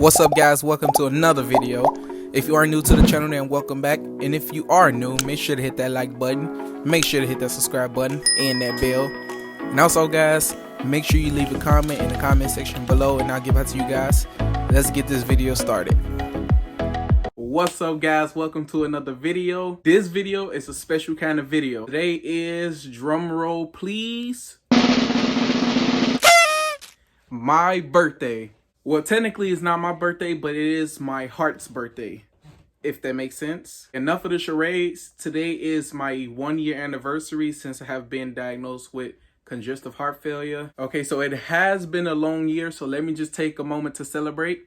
What's up, guys? Welcome to another video. If you are new to the channel, then welcome back, and if you are new, make sure to hit that like button, make sure to hit that subscribe button and that bell. And also, guys, make sure you leave a comment in the comment section below and I'll get back to you guys. Let's get this video started. What's up, guys? Welcome to another video. This video is a special kind of video. Today is, drum roll please, my birthday. Well, technically it's not my birthday, but it is my heart's birthday, if that makes sense. Enough of the charades. Today is my 1-year anniversary since I have been diagnosed with congestive heart failure. Okay, so it has been a long year, so let me just take a moment to celebrate.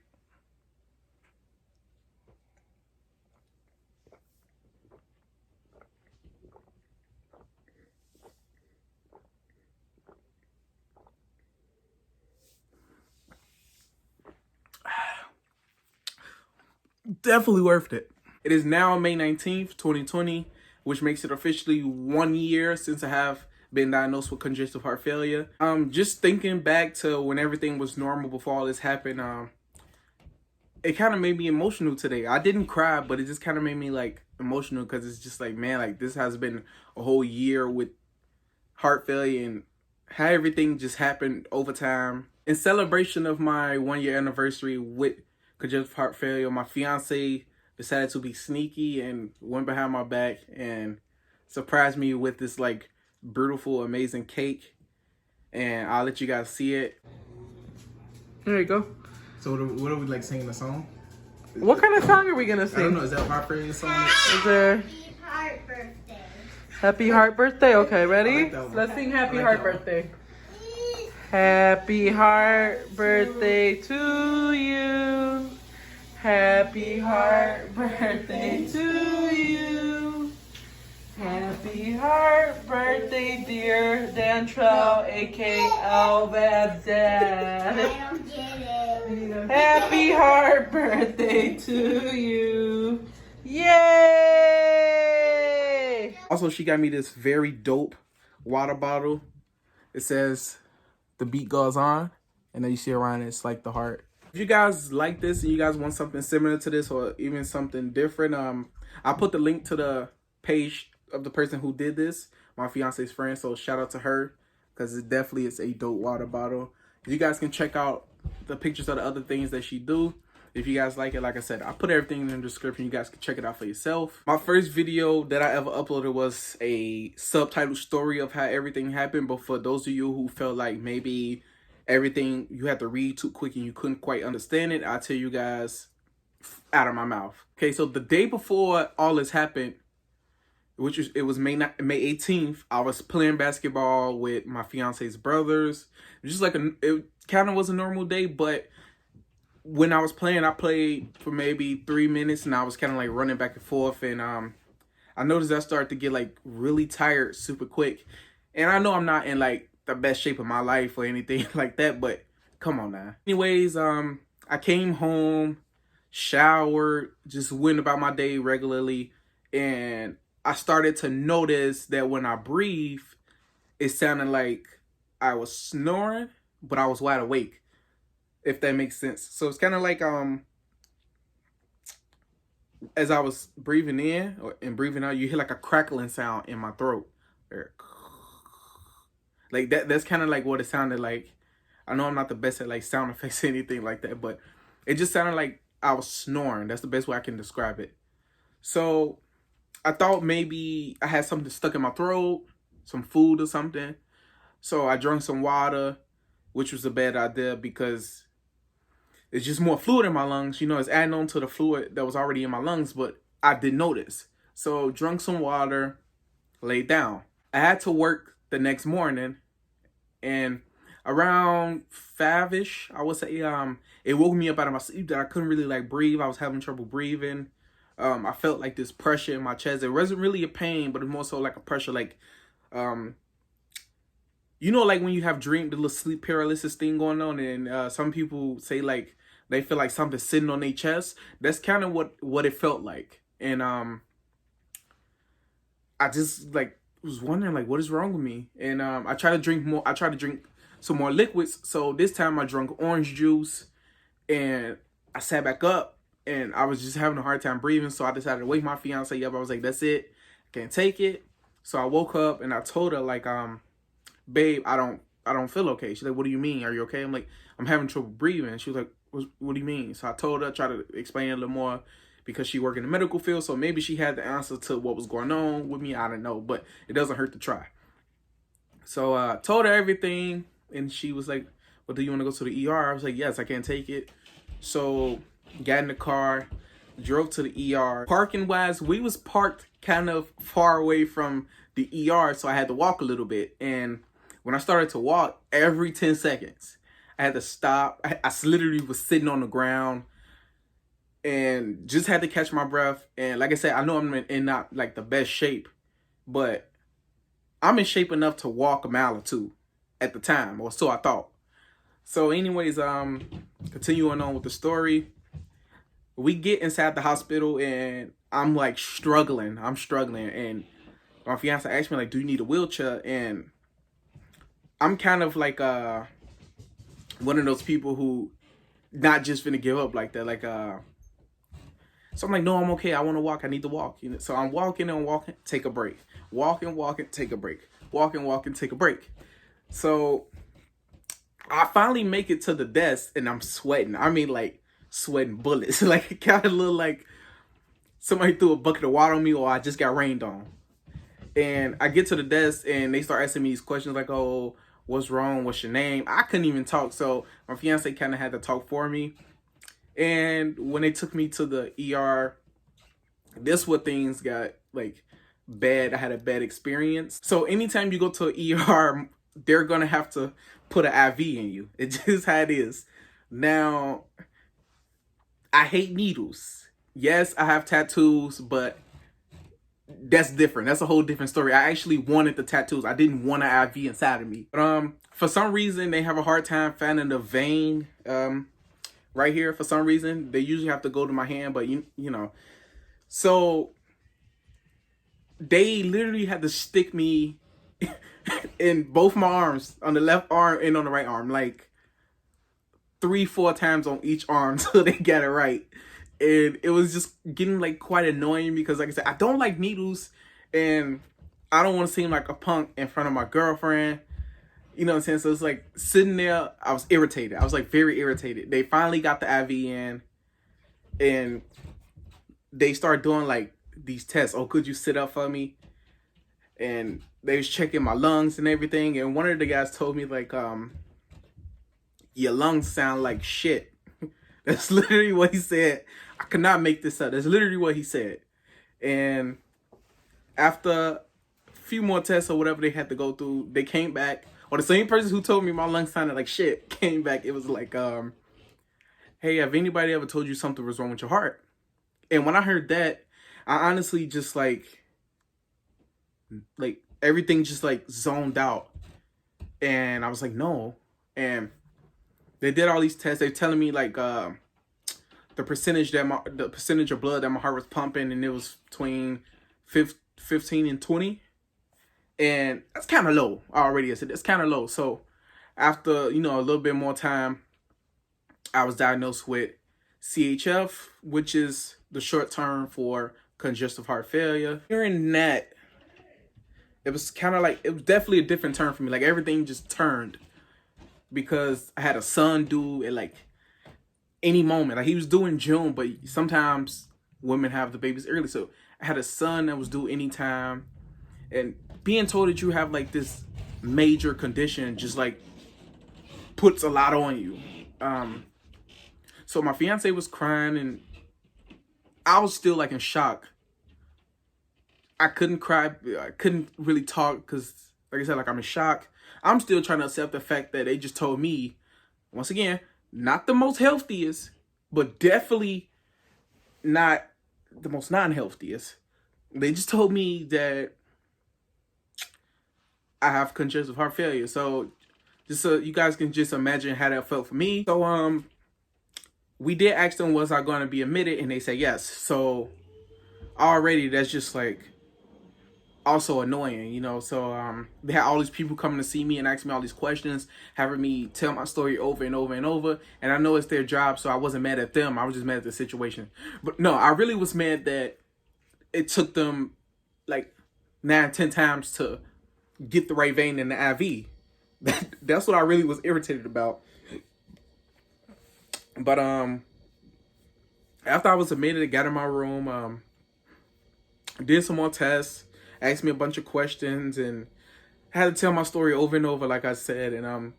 Definitely worth it. It is now May 19th, 2020, which makes it officially 1 year since I have been diagnosed with congestive heart failure. Just thinking back to when everything was normal before all this happened, it kind of made me emotional today. I didn't cry, but it just kind of made me like emotional because it's just like, man, like this has been a whole year with heart failure and how everything just happened over time. In celebration of my 1-year anniversary with congestive heart failure, my fiance decided to be sneaky and went behind my back and surprised me with this like beautiful, amazing cake. And I'll let you guys see it. There you go. So what are we like singing a song? What kind of song are we gonna sing? I don't know. Is that heart failure song? Is there Happy Heart Birthday. Happy Heart Birthday? Okay, I ready? like that one. Let's sing Happy I like Heart that one. Birthday. Happy Heart Birthday to you. Happy Heart Birthday to you. Happy Heart Birthday, dear Dantrell, aka Albadad. I don't get it. Happy Heart Birthday to you. Yay! Also, she got me this very dope water bottle. It says the beat goes on, and then you see around it, it's like the heart. If you guys like this and you guys want something similar to this or even something different, I'll put the link to the page of the person who did this, my fiance's friend. So shout out to her because it definitely is a dope water bottle. You guys can check out the pictures of the other things that she do. If you guys like it, like I said, I'll put everything in the description. You guys can check it out for yourself. My first video that I ever uploaded was a subtitled story of how everything happened. But for those of you who felt like maybe everything you had to read too quick and you couldn't quite understand it, I'll tell you guys out of my mouth. Okay, so the day before all this happened, it was May 18th, I was playing basketball with my fiance's brothers. Just like it kind of was a normal day, but when I was playing, I played for maybe 3 minutes and I was kind of like running back and forth, and I noticed I started to get like really tired super quick. And I know I'm not in like the best shape of my life or anything like that, but come on now. Anyways, I came home, showered, just went about my day regularly, and I started to notice that when I breathe, it sounded like I was snoring, but I was wide awake, if that makes sense. So it's kind of like as I was breathing in and breathing out, you hear like a crackling sound in my throat. Like that's kind of like what it sounded like. I know I'm not the best at like sound effects or anything like that, but it just sounded like I was snoring. That's the best way I can describe it. So I thought maybe I had something stuck in my throat, some food or something. So I drank some water, which was a bad idea because it's just more fluid in my lungs. You know, it's adding on to the fluid that was already in my lungs, but I didn't notice. So drank some water, laid down. I had to work the next morning, and around 5-ish, I would say, it woke me up out of my sleep that I couldn't really like breathe. I was having trouble breathing. I felt like this pressure in my chest. It wasn't really a pain, but it was more so like a pressure, like, you know, like when you have the little sleep paralysis thing going on, and some people say like they feel like something's sitting on their chest. That's kind of what it felt like. And I just like was wondering like what is wrong with me. And I tried to drink more. I tried to drink some more liquids. So this time I drank orange juice, and I sat back up and I was just having a hard time breathing. So I decided to wake my fiance up. I was like, that's it. I can't take it. So I woke up and I told her like, babe, I don't feel okay. She's like, what do you mean? Are you okay? I'm like, I'm having trouble breathing. She was like, what do you mean? So I told her, try to explain it a little more because she worked in the medical field. So maybe she had the answer to what was going on with me. I don't know, but it doesn't hurt to try. So I told her everything and she was like, well, do you want to go to the ER? I was like, yes, I can't take it. So got in the car, drove to the ER. Parking wise, we was parked kind of far away from the ER. So I had to walk a little bit. And when I started to walk, every 10 seconds, I had to stop. I literally was sitting on the ground and just had to catch my breath. And like I said, I know I'm in not like the best shape, but I'm in shape enough to walk a mile or two at the time, or so I thought. So anyways, continuing on with the story, we get inside the hospital and I'm like struggling. And my fiance asked me like, do you need a wheelchair? And I'm kind of like one of those people who not just finna give up like that. Like so I'm like, no, I'm okay. I want to walk. I need to walk. You know, so I'm walking and walking, take a break. Walking, take a break. Walking, take a break. So I finally make it to the desk and I'm sweating. I mean, like sweating bullets. Like it kind of look like somebody threw a bucket of water on me or I just got rained on. And I get to the desk and they start asking me these questions like, oh, what's wrong? What's your name? I couldn't even talk. So my fiance kind of had to talk for me. And when they took me to the ER, this what things got like bad. I had a bad experience. So anytime you go to an ER, they're going to have to put an IV in you. It's just how it is. Now, I hate needles. Yes, I have tattoos, but that's different. That's a whole different story. I actually wanted the tattoos. I didn't want an IV inside of me. But for some reason, they have a hard time finding the vein right here. For some reason, they usually have to go to my hand, but you know. So they literally had to stick me in both my arms, on the left arm and on the right arm, like 3-4 times on each arm till they got it right. And it was just getting like quite annoying because like I said, I don't like needles and I don't want to seem like a punk in front of my girlfriend. You know what I'm saying? So it's like sitting there, I was irritated. I was like very irritated. They finally got the IV in and they started doing like these tests. Oh, could you sit up for me? And they was checking my lungs and everything. And one of the guys told me like, your lungs sound like shit. That's literally what he said. I could not make this up. That's literally what he said. And after a few more tests or whatever they had to go through, they came back. Or the same person who told me my lungs sounded like shit came back. It was like, hey, have anybody ever told you something was wrong with your heart? And when I heard that, I honestly just like everything just like zoned out. And I was like, no. And they did all these tests. They're telling me like the percentage of blood that my heart was pumping, and it was between 15 and 20. And that's kind of low already. I said it's kind of low. So after, you know, a little bit more time, I was diagnosed with CHF, which is the short term for congestive heart failure. Hearing that, it was kind of like, it was definitely a different turn for me. Like everything just turned because I had a son due at like any moment. Like he was due in June, but sometimes women have the babies early. So I had a son that was due anytime. And being told that you have like this major condition just like puts a lot on you. So my fiance was crying and I was still like in shock. I couldn't cry. I couldn't really talk because, like I said, like I'm in shock. I'm still trying to accept the fact that they just told me, once again, not the most healthiest, but definitely not the most non-healthiest. They just told me that I have congestive heart failure. So just so you guys can just imagine how that felt for me. So we did ask them, was I going to be admitted? And they said yes. So already that's just like also annoying, you know. So they had all these people coming to see me and asking me all these questions, having me tell my story over and over and over. And I know it's their job, so I wasn't mad at them. I was just mad at the situation. But no, I really was mad that it took them like 9-10 times to get the right vein in the IV. That's what I really was irritated about. But after I was admitted, I got in my room, did some more tests, asked me a bunch of questions, and had to tell my story over and over, like I said. And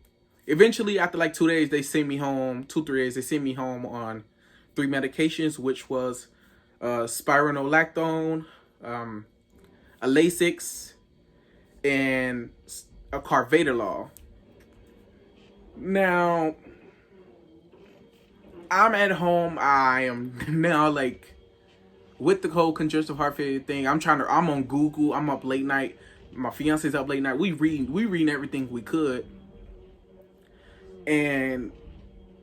eventually, after like 2 days, they sent me home. 2-3 days, they sent me home on 3 medications, which was spironolactone, a Lasix, and a Carvedilol. Now, I'm at home. I am now like with the whole congestive heart failure thing. I'm on Google. I'm up late night. My fiance's up late night. We reading everything we could. And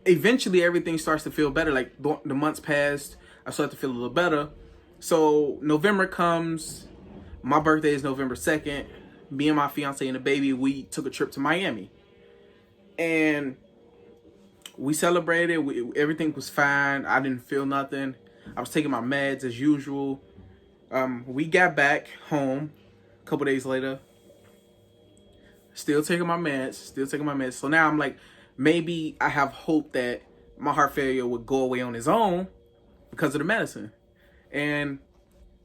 eventually everything starts to feel better. Like the months passed, I start to feel a little better. So November comes. My birthday is November 2nd. Me and my fiance and the baby, we took a trip to Miami. And we celebrated. Everything was fine. I didn't feel nothing. I was taking my meds as usual. We got back home a couple days later. Still taking my meds. So now I'm like, maybe I have hope that my heart failure would go away on its own because of the medicine. And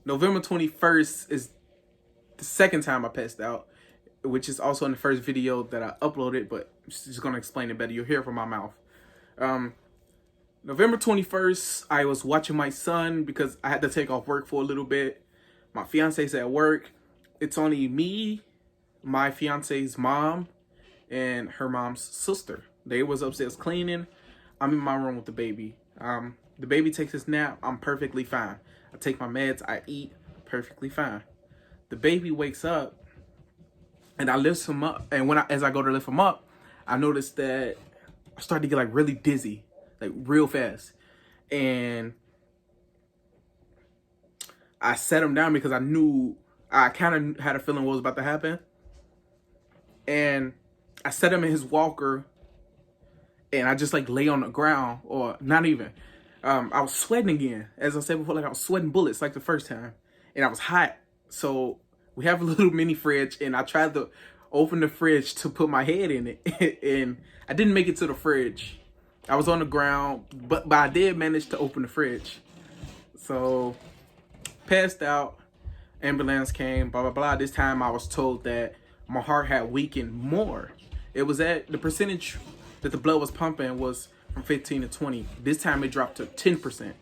November 21st is the second time I passed out, which is also in the first video that I uploaded, but I'm just going to explain it better. You'll hear it from my mouth. November 21st, I was watching my son because I had to take off work for a little bit. My fiance's at work. It's only me, my fiance's mom, and her mom's sister. They was upstairs cleaning. I'm in my room with the baby. The baby takes his nap. I'm perfectly fine. I take my meds. I eat perfectly fine. The baby wakes up, and I lift him up. And as I go to lift him up, I noticed that I started to get like really dizzy, like real fast. And I set him down because I kind of had a feeling what was about to happen. And I set him in his walker, and I just like lay on the ground, or not even. I was sweating again. As I said before, like I was sweating bullets like the first time. And I was hot. So we have a little mini fridge, and I tried to open the fridge to put my head in it. And I didn't make it to the fridge. I was on the ground, but I did manage to open the fridge. So passed out, ambulance came, blah, blah, blah. This time I was told that my heart had weakened more. It was at the percentage that the blood was pumping was from 15 to 20. This time it dropped to 10%.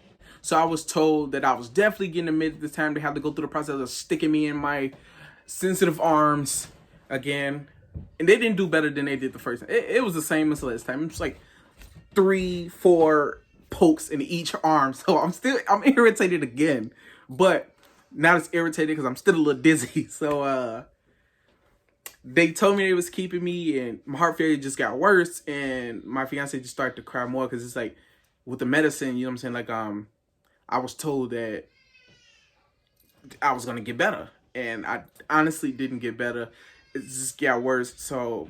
So I was told that I was definitely getting admitted this time. They had to go through the process of sticking me in my sensitive arms again. And they didn't do better than they did the first time. It was the same as the last time. It was like 3-4 pokes in each arm. So I'm irritated again. But not as irritated because I'm still a little dizzy. So they told me they was keeping me, and my heart failure just got worse, and my fiance just started to cry more because it's like with the medicine, you know what I'm saying? Like I was told that I was gonna get better, and I honestly didn't get better. It just got worse. So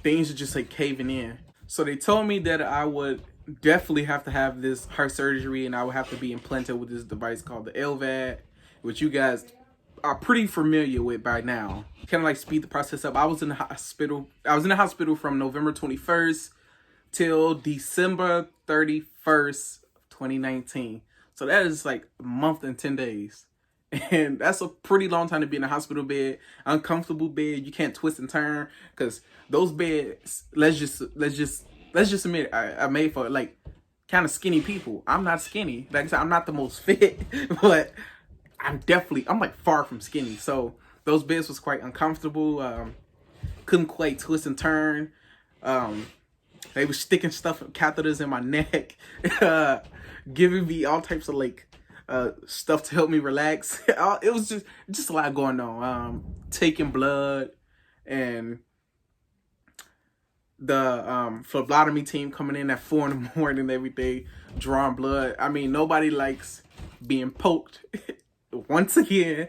things are just like caving in. So they told me that I would definitely have to have this heart surgery, and I would have to be implanted with this device called the LVAD, which you guys are pretty familiar with by now. Kind of like speed the process up. I was in the hospital from November 21st till December 31st, 2019. So that is like a month and 10 days. And that's a pretty long time to be in a hospital bed, uncomfortable bed. You can't twist and turn because those beds, let's just admit, I made for like kind of skinny people. I'm not skinny. Like I said, I'm not the most fit, but I'm like far from skinny. So those beds was quite uncomfortable. Couldn't quite twist and turn. They were sticking catheters in my neck, giving me all types of like stuff to help me relax. It was just a lot going on. Taking blood, and the phlebotomy team coming in at 4 in the morning every day, drawing blood. I mean, nobody likes being poked. Once again,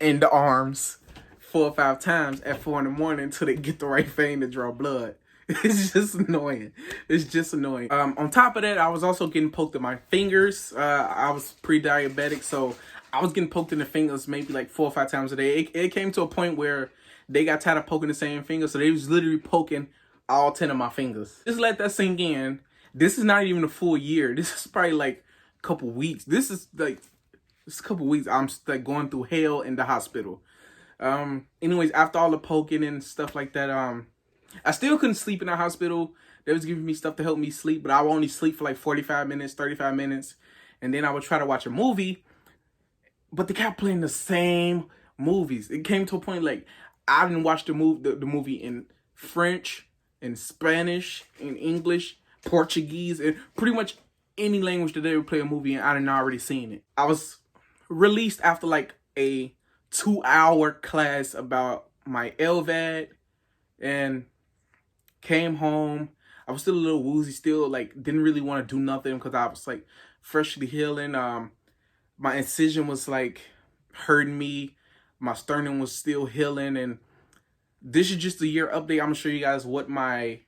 in the arms 4 or 5 times at 4 in the morning until they get the right vein to draw blood. It's just annoying. It's just annoying. On top of that, I was also getting poked in my fingers. I was pre-diabetic, so I was getting poked in the fingers maybe like 4 or 5 times a day. It came to a point where they got tired of poking the same finger, so they was literally poking all 10 of my fingers. Just let that sink in. This is not even a full year. This is probably like a couple weeks. This is a couple weeks. I'm like going through hell in the hospital. Anyways, after all the poking and stuff like that, I still couldn't sleep in the hospital. They was giving me stuff to help me sleep, but I would only sleep for like 45 minutes, 35 minutes. And then I would try to watch a movie, but they kept playing the same movies. It came to a point like I didn't watch the movie in French, in Spanish, in English, Portuguese, and pretty much any language that they would play a movie in, I didn't already seen it. I was released after like a 2-hour class about my LVAD and came home. I was still a little woozy, still like didn't really want to do nothing because I was like freshly healing. My incision was like hurting me. My sternum was still healing, and this is just a year update. I'm gonna show you guys what my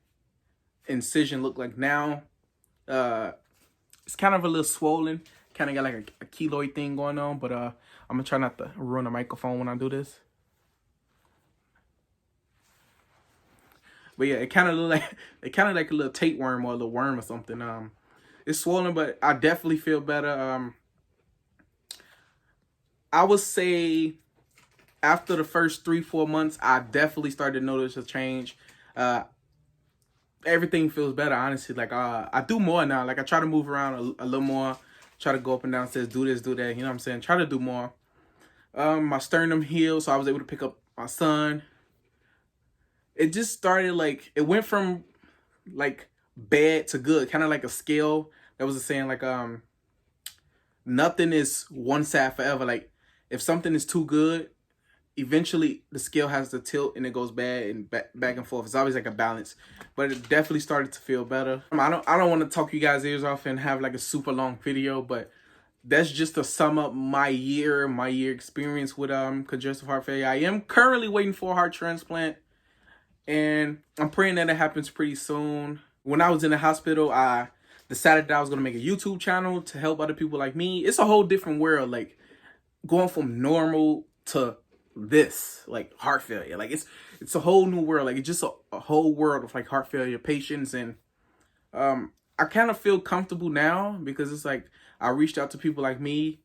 incision looked like now. It's kind of a little swollen, kind of got like a keloid thing going on, but I'm gonna try not to ruin the microphone when I do this. But yeah, it kind of look like a little tapeworm or a little worm or something. It's swollen, but I definitely feel better. I would say after the first 3-4 months, I definitely started to notice a change. Everything feels better, honestly. Like I do more now. Like I try to move around a little more, try to go up and down stairs, do this, do that. You know what I'm saying? Try to do more. My sternum healed, so I was able to pick up my son. It just started like, it went from like bad to good, kind of like a scale. That was a saying, like nothing is one side forever. Like if something is too good, eventually the scale has to tilt and it goes bad and back and forth. It's always like a balance, but it definitely started to feel better. I don't want to talk you guys' ears off and have like a super long video, but that's just to sum up my year experience with congestive heart failure. I am currently waiting for a heart transplant, and I'm praying that it happens pretty soon. When I was in the hospital, I decided that I was going to make a YouTube channel to help other people like me. It's a whole different world, like going from normal to this, like heart failure. Like it's a whole new world. Like it's just a whole world of like heart failure patients. And I kind of feel comfortable now because it's like I reached out to people like me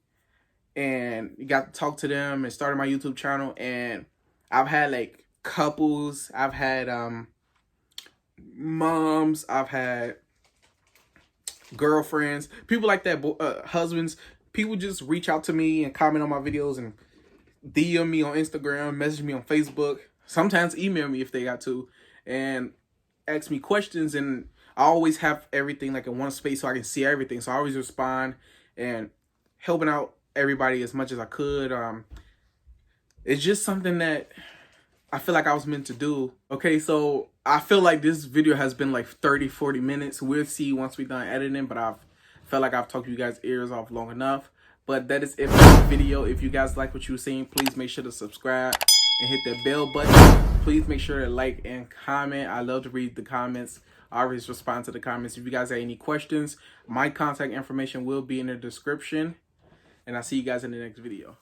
and got to talk to them and started my YouTube channel. And I've had like couples, I've had moms, I've had girlfriends, people like that, husbands. People just reach out to me and comment on my videos and DM me on Instagram, message me on Facebook, sometimes email me if they got to, and ask me questions. And I always have everything like in one space so I can see everything. So I always respond and helping out everybody as much as I could. It's just something that I feel like I was meant to do. Okay, so I feel like this video has been like 30-40 minutes. We'll see once we're done editing, but I've felt like I've talked you guys' ears off long enough. But that is it for this video. If you guys like what you were seeing, please make sure to subscribe and hit that bell button. Please make sure to like and comment. I love to read the comments. I always respond to the comments. If you guys have any questions, my contact information will be in the description. And I'll see you guys in the next video.